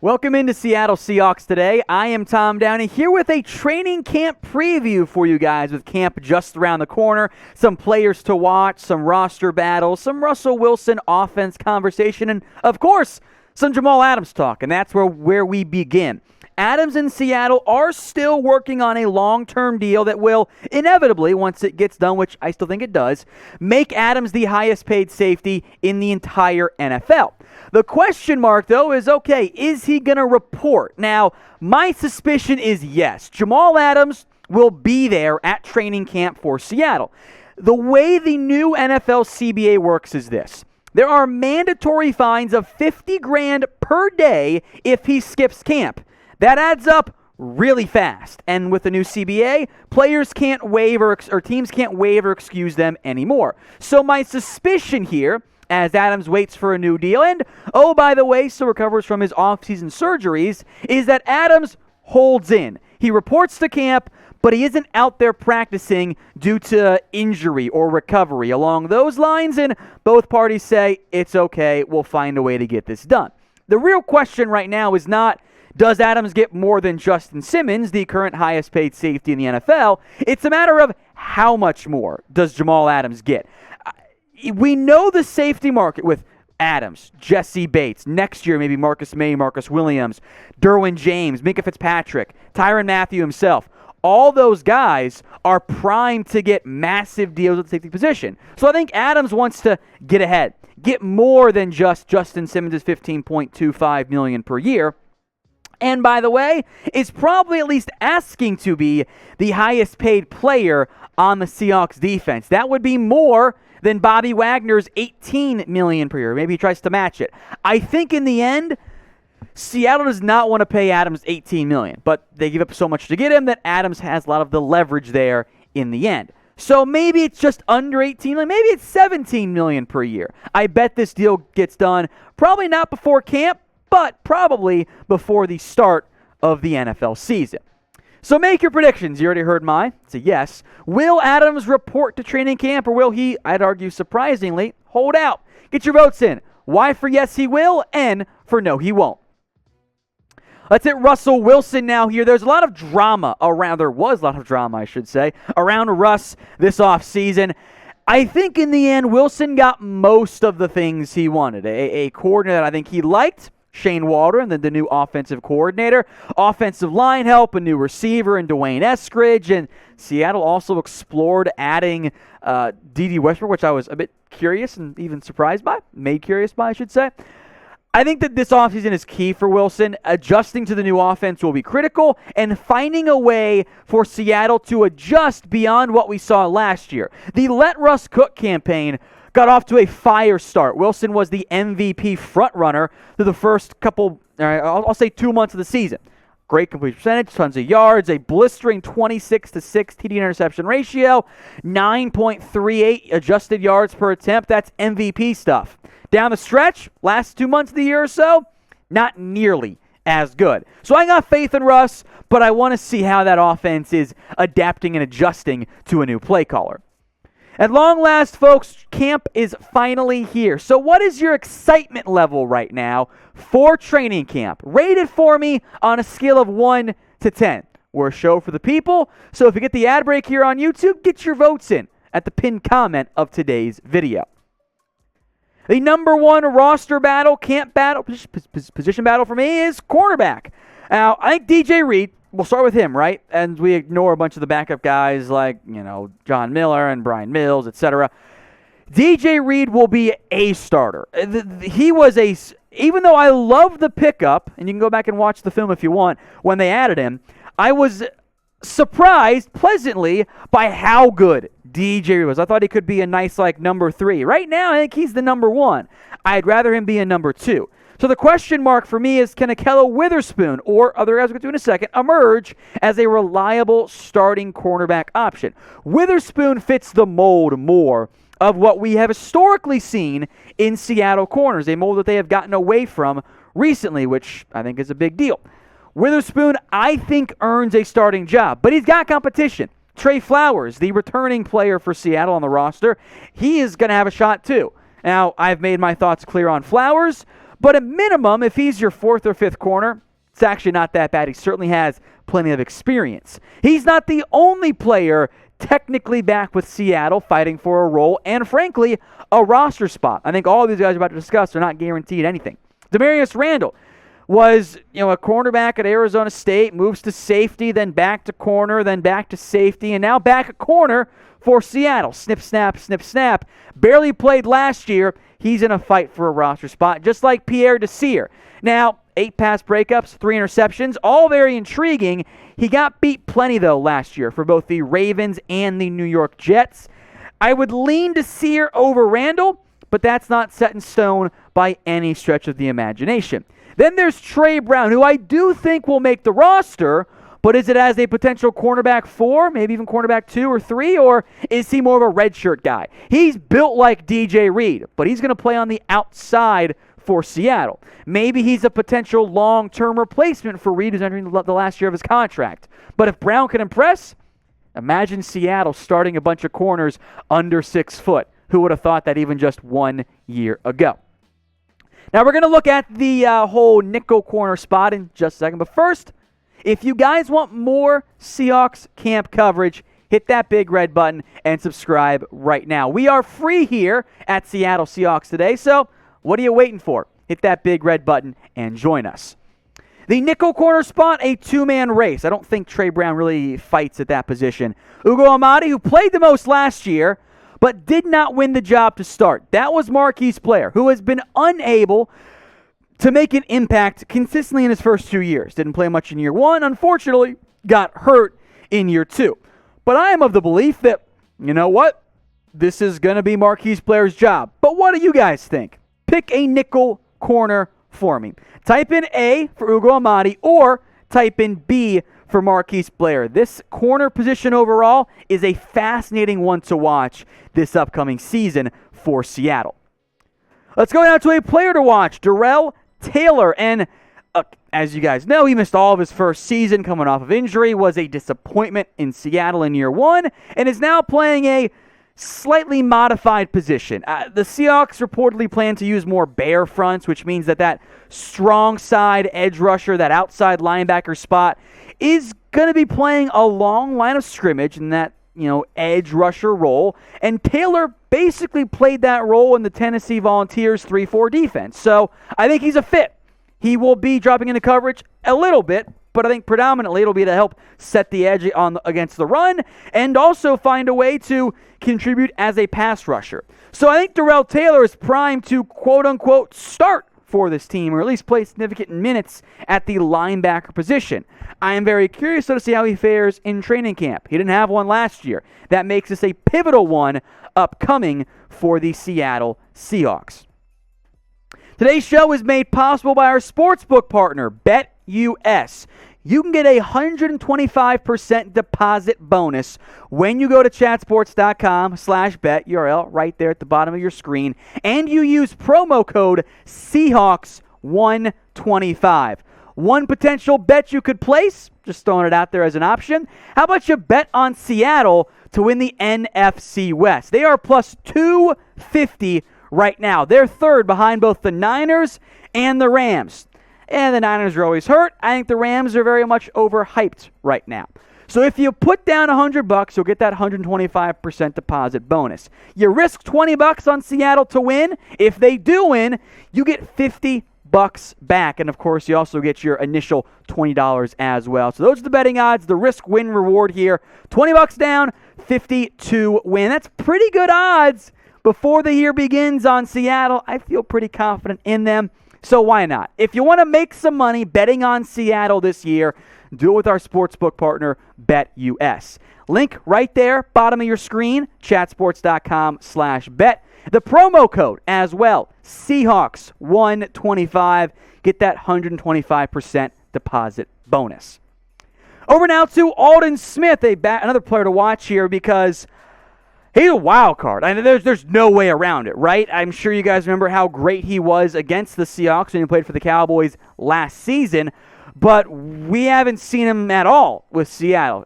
Welcome into Seattle Seahawks Today. I am Tom Downey here with a training camp preview for you guys, with camp just around the corner, some players to watch, some roster battles, some Russell Wilson offense conversation, and of course, some Jamal Adams talk, and that's where we begin. Adams in Seattle are still working on a long-term deal that will inevitably, once it gets done, which I still think it does, make Adams the highest paid safety in the entire NFL. The question mark, though, is, okay, is he going to report? Now, my suspicion is yes. Jamal Adams will be there at training camp for Seattle. The way the new NFL CBA works is this. There are mandatory fines of $50,000 per day if he skips camp. That adds up really fast. And with the new CBA, players can't waive or teams can't waive or excuse them anymore. So my suspicion here, as Adams waits for a new deal, and, oh, by the way, still recovers from his offseason surgeries, is that Adams holds in. He reports to camp, but he isn't out there practicing due to injury or recovery along those lines, and both parties say, it's okay, we'll find a way to get this done. The real question right now is not, does Adams get more than Justin Simmons, the current highest paid safety in the NFL? It's a matter of how much more does Jamal Adams get. We know the safety market with Adams, Jesse Bates, next year maybe Marcus May, Marcus Williams, Derwin James, Minkah Fitzpatrick, Tyrann Mathieu himself. All those guys are primed to get massive deals at the safety position. So I think Adams wants to get ahead, get more than just Justin Simmons' $15.25 million per year. And by the way, is probably at least asking to be the highest paid player on the Seahawks defense. That would be more than Bobby Wagner's $18 million per year. Maybe he tries to match it. I think in the end, Seattle does not want to pay Adams $18 million, but they give up so much to get him that Adams has a lot of the leverage there in the end. So maybe it's just under $18 million, maybe it's $17 million per year. I bet this deal gets done probably not before camp, but probably before the start of the NFL season. So make your predictions. You already heard mine. It's a yes. Will Adams report to training camp, or will he, I'd argue surprisingly, hold out? Get your votes in. Y for yes, he will, N for no, he won't. Let's hit Russell Wilson now here. There was a lot of drama, I should say, around Russ this offseason. I think in the end, Wilson got most of the things he wanted. A coordinator that I think he liked, Shane Waldron, the new offensive coordinator, offensive line help, a new receiver in Dwayne Eskridge, and Seattle also explored adding D.D. Westbrook, which I was a bit curious and even surprised by, made curious by, I should say. I think that this offseason is key for Wilson. Adjusting to the new offense will be critical, and finding a way for Seattle to adjust beyond what we saw last year. The Let Russ Cook campaign got off to a fire start. Wilson was the MVP frontrunner through the first couple, I'll say 2 months of the season. Great completion percentage, tons of yards, a blistering 26-6 TD interception ratio, 9.38 adjusted yards per attempt. That's MVP stuff. Down the stretch, last 2 months of the year or so, not nearly as good. So I got faith in Russ, but I want to see how that offense is adapting and adjusting to a new play caller. At long last, folks, camp is finally here. So what is your excitement level right now for training camp? Rate it for me on a scale of 1 to 10. We're a show for the people, so if you get the ad break here on YouTube, get your votes in at the pinned comment of today's video. The number one roster battle, camp battle, position battle for me is cornerback. Now, I think DJ Reed, we'll start with him, right? And we ignore a bunch of the backup guys like, John Miller and Brian Mills, etc. DJ Reed will be a starter. He was even though I love the pickup, and you can go back and watch the film if you want, when they added him, I was surprised pleasantly by how good DJ Reed was. I thought he could be a nice, number 3. Right now, I think he's the number 1. I'd rather him be a number 2. So the question mark for me is, can Ahkello Witherspoon, or other guys we'll get to in a second, emerge as a reliable starting cornerback option? Witherspoon fits the mold more of what we have historically seen in Seattle corners, a mold that they have gotten away from recently, which I think is a big deal. Witherspoon, I think, earns a starting job, but he's got competition. Trey Flowers, the returning player for Seattle on the roster, he is going to have a shot too. Now, I've made my thoughts clear on Flowers, But at minimum, if he's your fourth or fifth corner, it's actually not that bad. He certainly has plenty of experience. He's not the only player technically back with Seattle fighting for a role and, frankly, a roster spot. I think all of these guys are about to discuss are not guaranteed anything. Demarius Randall was, a cornerback at Arizona State, moves to safety, then back to corner, then back to safety, and now back at corner for Seattle. Snip, snap, snip, snap. Barely played last year. He's in a fight for a roster spot, just like Pierre Desir. Now, 8 pass breakups, 3 interceptions, all very intriguing. He got beat plenty, though, last year for both the Ravens and the New York Jets. I would lean Desir over Randall, but that's not set in stone by any stretch of the imagination. Then there's Trey Brown, who I do think will make the roster, but is it as a potential cornerback 4, maybe even cornerback 2 or 3, or is he more of a redshirt guy? He's built like DJ Reed, but he's going to play on the outside for Seattle. Maybe he's a potential long-term replacement for Reed, who's entering the last year of his contract. But if Brown can impress, imagine Seattle starting a bunch of corners under 6 foot. Who would have thought that even just 1 year ago? Now we're going to look at the whole nickel corner spot in just a second. But first, if you guys want more Seahawks camp coverage, hit that big red button and subscribe right now. We are free here at Seattle Seahawks Today, so what are you waiting for? Hit that big red button and join us. The nickel corner spot, a 2-man race. I don't think Trey Brown really fights at that position. Ugo Amadi, who played the most last year, but did not win the job to start. That was Marquise Blair, who has been unable to make an impact consistently in his first 2 years. Didn't play much in year 1, unfortunately, got hurt in year 2. But I am of the belief that, you know what? This is going to be Marquise Blair's job. But what do you guys think? Pick a nickel corner for me. Type in A for Ugo Amadi or type in B for Marquise Blair. This corner position overall is a fascinating one to watch this upcoming season for Seattle. Let's go now to a player to watch, Darrell Taylor. And as you guys know, he missed all of his first season coming off of injury, was a disappointment in Seattle in year 1, and is now playing a slightly modified position. The Seahawks reportedly plan to use more bear fronts, which means that strong side edge rusher, that outside linebacker spot, is going to be playing a long line of scrimmage in that, edge rusher role. And Taylor basically played that role in the Tennessee Volunteers 3-4 defense. So I think he's a fit. He will be dropping into coverage a little bit, but I think predominantly it'll be to help set the edge against the run and also find a way to contribute as a pass rusher. So I think Darrell Taylor is primed to quote-unquote start for this team, or at least play significant minutes at the linebacker position. I am very curious to see how he fares in training camp. He didn't have one last year. That makes this a pivotal one upcoming for the Seattle Seahawks. Today's show is made possible by our sportsbook partner, BetUS. You can get a 125% deposit bonus when you go to chatsports.com/bet, URL right there at the bottom of your screen, and you use promo code Seahawks125. One potential bet you could place, just throwing it out there as an option. How about you bet on Seattle to win the NFC West? They are plus 250 right now. They're third behind both the Niners and the Rams. And the Niners are always hurt. I think the Rams are very much overhyped right now. So if you put down $100, you'll get that 125% deposit bonus. You risk $20 on Seattle to win. If they do win, you get $50 back. And of course, you also get your initial $20 as well. So those are the betting odds, the risk-win reward here. $20 down, $50 to win. That's pretty good odds before the year begins on Seattle. I feel pretty confident in them. So why not? If you want to make some money betting on Seattle this year, do it with our sportsbook partner, BetUS. Link right there, bottom of your screen, chatsports.com/bet. The promo code as well, Seahawks125. Get that 125% deposit bonus. Over now to Aldon Smith, another player to watch here because he's a wild card. I mean, there's no way around it, right? I'm sure you guys remember how great he was against the Seahawks when he played for the Cowboys last season, but we haven't seen him at all with Seattle.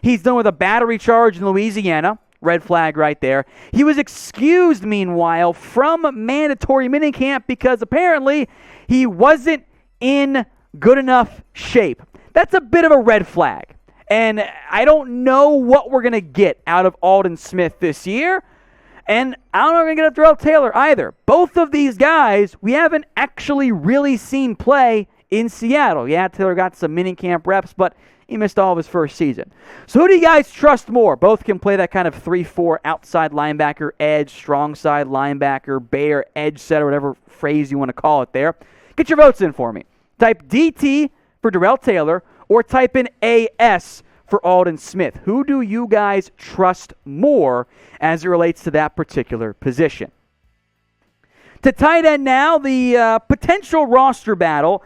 He's done with a battery charge in Louisiana, Red flag right there. He was excused, meanwhile, from mandatory minicamp because apparently he wasn't in good enough shape. That's a bit of a red flag. And I don't know what we're going to get out of Aldon Smith this year. And I don't know if we're going to get Darrell Taylor either. Both of these guys, we haven't actually really seen play in Seattle. Yeah, Taylor got some minicamp reps, but he missed all of his first season. So who do you guys trust more? Both can play that kind of 3-4 outside linebacker, edge, strong side linebacker, bear, edge setter, whatever phrase you want to call it there. Get your votes in for me. Type DT for Darrell Taylor or type in AS for Aldon Smith. Who do you guys trust more as it relates to that particular position? To tight end now, the potential roster battle.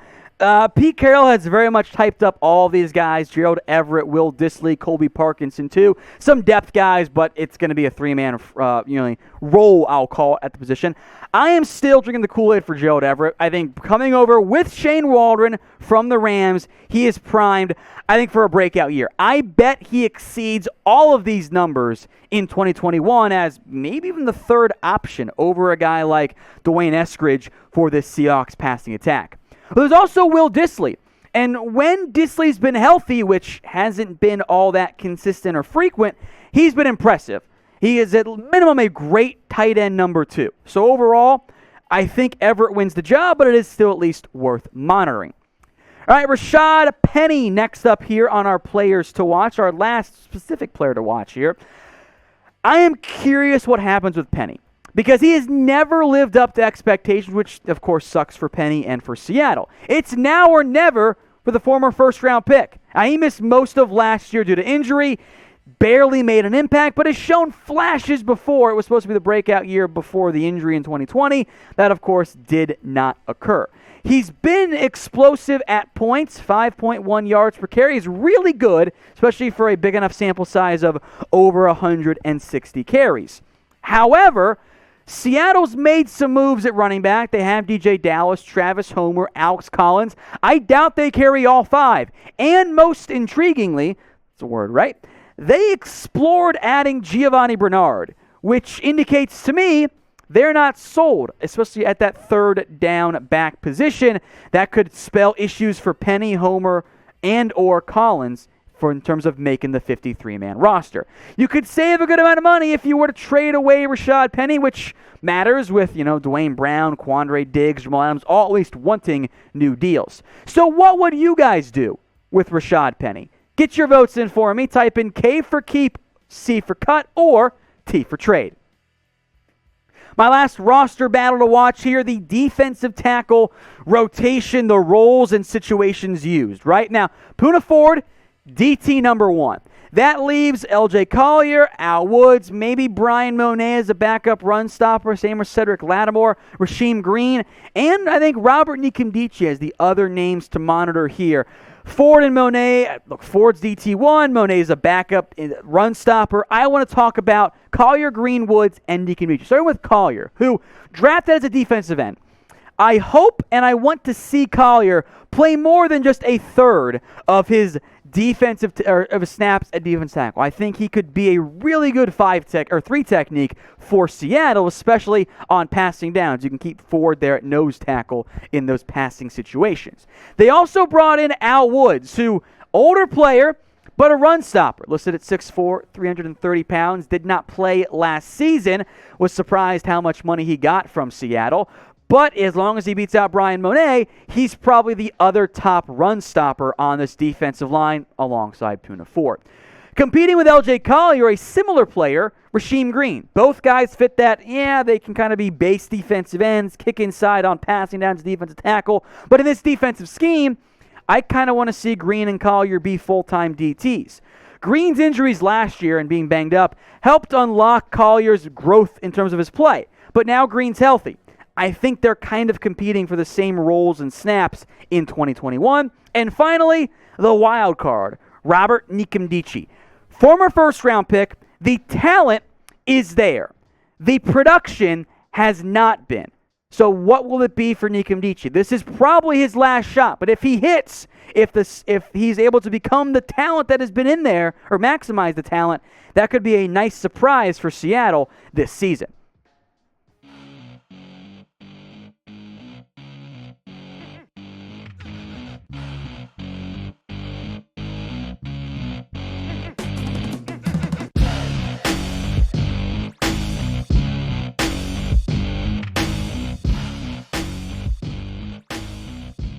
Pete Carroll has very much typed up all these guys. Gerald Everett, Will Dissly, Colby Parkinson too. Some depth guys, but it's going to be a three-man role, I'll call it, at the position. I am still drinking the Kool-Aid for Gerald Everett. I think coming over with Shane Waldron from the Rams, he is primed, I think, for a breakout year. I bet he exceeds all of these numbers in 2021 as maybe even the third option over a guy like Dwayne Eskridge for this Seahawks passing attack. But there's also Will Dissly. And when Disley's been healthy, which hasn't been all that consistent or frequent, he's been impressive. He is at minimum a great tight end number 2. So overall, I think Everett wins the job, but it is still at least worth monitoring. All right, Rashaad Penny next up here on our players to watch, our last specific player to watch here. I am curious what happens with Penny, because he has never lived up to expectations, which, of course, sucks for Penny and for Seattle. It's now or never for the former first-round pick. He missed most of last year due to injury, barely made an impact, but has shown flashes before. It was supposed to be the breakout year before the injury in 2020. That, of course, did not occur. He's been explosive at points, 5.1 yards per carry. He's really good, especially for a big enough sample size of over 160 carries. However, Seattle's made some moves at running back. They have DJ Dallas, Travis Homer, Alex Collins. I doubt they carry all 5. And most intriguingly, that's a word, right? They explored adding Giovanni Bernard, which indicates to me they're not sold, especially at that third down back position. That could spell issues for Penny, Homer, and or Collins in terms of making the 53-man roster. You could save a good amount of money if you were to trade away Rashaad Penny, which matters with, Dwayne Brown, Quandre Diggs, Jamal Adams, all at least wanting new deals. So what would you guys do with Rashaad Penny? Get your votes in for me. Type in K for keep, C for cut, or T for trade. My last roster battle to watch here, the defensive tackle rotation, the roles and situations used. Right now, Poona Ford, DT number 1. That leaves L.J. Collier, Al Woods, maybe Brian Monet as a backup run stopper, same with Cedric Lattimore, Rasheem Green, and I think Robert Nkemdiche as the other names to monitor here. Ford and Monet, look, Ford's DT1, Monet's a backup run stopper. I want to talk about Collier, Green, Woods, and Nkemdiche. Starting with Collier, who drafted as a defensive end. I hope and I want to see Collier play more than just a third of his of his snaps at defense tackle. I think he could be a really good 3 technique for Seattle, especially on passing downs. You can keep Ford there at nose tackle in those passing situations. They also brought in Al Woods, who older player, but a run stopper. Listed at 6'4", 330 pounds, did not play last season. Was surprised how much money he got from Seattle. But as long as he beats out Brian Monet, he's probably the other top run stopper on this defensive line alongside Poona Ford. Competing with L.J. Collier, a similar player, Rasheem Green. Both guys fit that, they can kind of be base defensive ends, kick inside on passing down to defensive tackle. But in this defensive scheme, I kind of want to see Green and Collier be full-time DTs. Green's injuries last year and being banged up helped unlock Collier's growth in terms of his play. But now Green's healthy. I think they're kind of competing for the same roles and snaps in 2021. And finally, the wild card, Robert Nkemdiche. Former first-round pick, the talent is there. The production has not been. So what will it be for Nkemdiche? This is probably his last shot, but if he hits, if he's able to become the talent that has been in there or maximize the talent, that could be a nice surprise for Seattle this season.